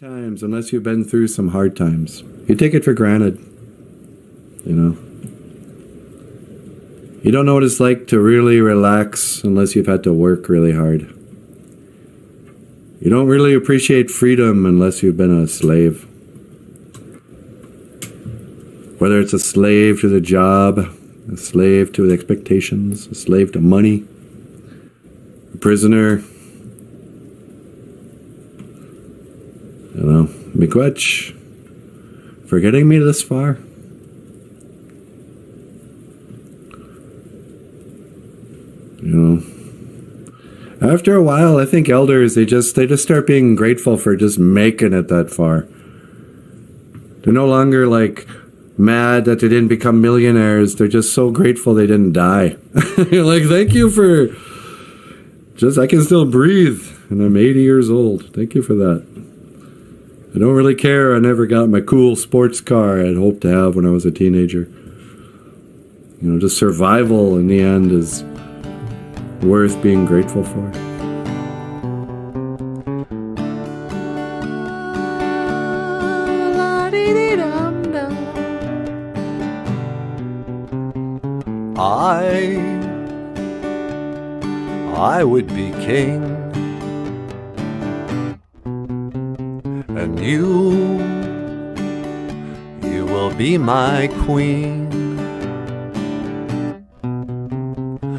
times unless you've been through some hard times. You take it for granted, you know. You don't know what it's like to really relax unless you've had to work really hard. You don't really appreciate freedom unless you've been a slave. Whether it's a slave to the job, a slave to the expectations, a slave to money, a prisoner. You know, miigwech for getting me this far. You know, after a while, I think elders, they just start being grateful for just making it that far. They're no longer like mad that they didn't become millionaires. They're just so grateful they didn't die. You're like, thank you for just, I can still breathe and I'm 80 years old. Thank you for that. I don't really care. I never got my cool sports car I'd hoped to have when I was a teenager. You know, just survival in the end is worth being grateful for. I would be king, and you will be my queen.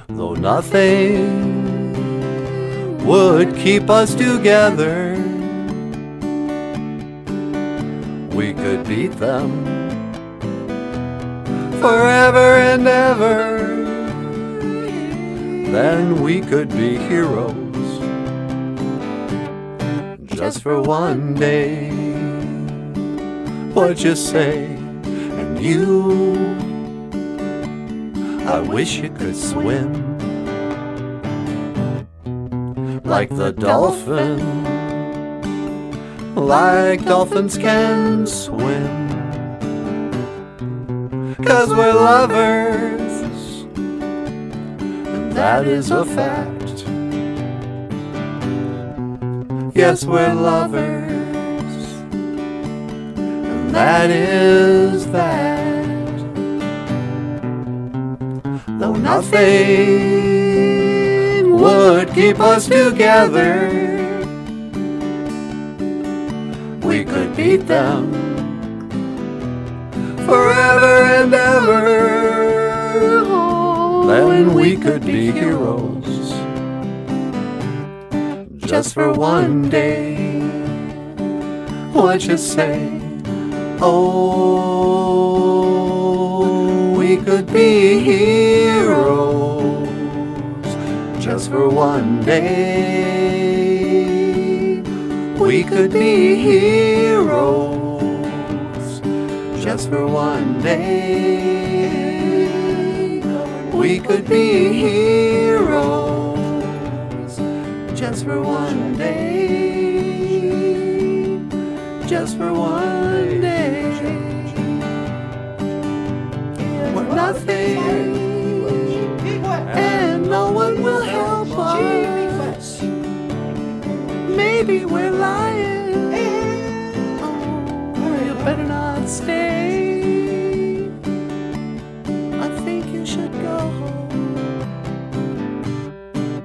Though nothing would keep us together, we could beat them forever and ever. Then we could be heroes just for one day. What you say? And you, I wish you could swim like the dolphin, like dolphins can swim. 'Cause we're lovers, that is a fact. Yes, we're lovers, and that is that. Though nothing would keep us together, we could beat them forever and ever. Then we could be heroes just for one day. What you say? Oh, we could be heroes just for one day. We could be heroes just for one day. We could be heroes just for one day. Just for one day. We're nothing, and no one will help us. Maybe we're lying. Oh, you better not stay.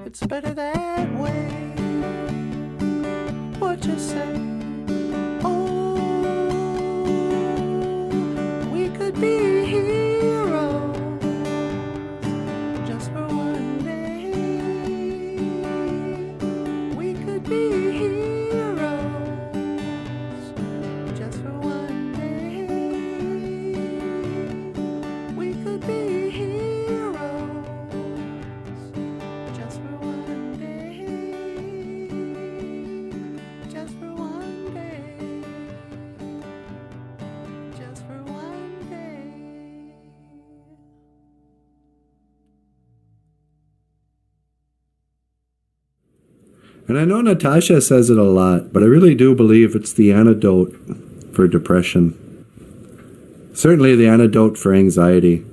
It's better that way. What you say? Oh, we could be heroes just for one day. We could be heroes just for one day. We could be heroes just for one day. Just for one day. Just for one day. And I know Natasha says it a lot, but I really do believe it's the antidote for depression. Certainly the antidote for anxiety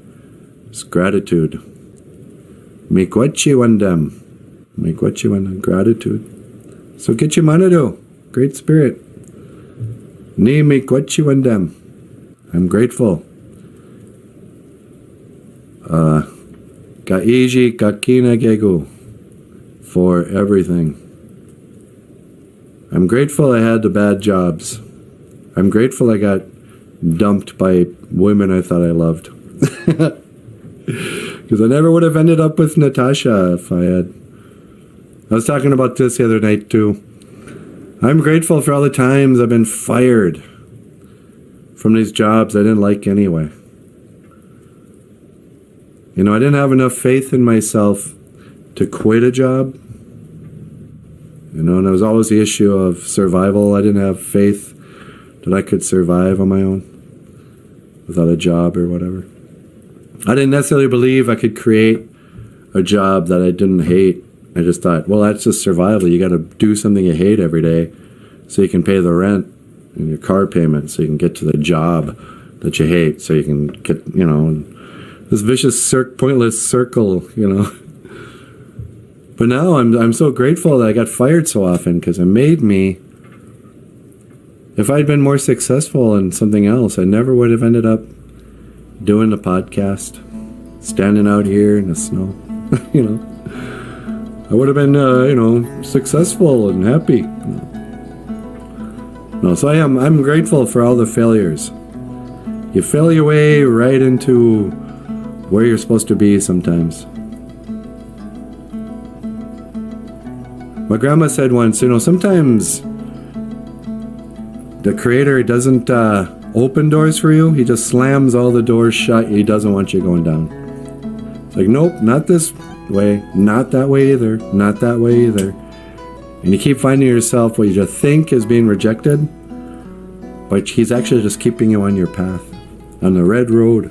is gratitude. Miigwech gratitude. So get your manado, great spirit. Ni miigwetchiwendem. I'm grateful. Kaiji kakina gegu for everything. I'm grateful I had the bad jobs. I'm grateful I got dumped by women I thought I loved. Because I never would have ended up with Natasha if I had. I was talking about this the other night too. I'm grateful for all the times I've been fired from these jobs I didn't like anyway. You know, I didn't have enough faith in myself to quit a job. You know, and it was always the issue of survival. I didn't have faith that I could survive on my own without a job or whatever. I didn't necessarily believe I could create a job that I didn't hate. I just thought, well, that's just survival. You got to do something you hate every day so you can pay the rent and your car payment, so you can get to the job that you hate, so you can get, you know, this vicious, pointless circle, you know. But now I'm so grateful that I got fired so often, because it made me, if I'd been more successful in something else, I never would have ended up doing the podcast, standing out here in the snow, you know. I would have been, you know, successful and happy. No, so I'm grateful for all the failures. You fail your way right into where you're supposed to be sometimes. My grandma said once, you know, sometimes the Creator doesn't open doors for you. He just slams all the doors shut. He doesn't want you going down. It's like, nope, not this way, not that way either, not that way either. And you keep finding yourself what you just think is being rejected, but he's actually just keeping you on your path, on the red road.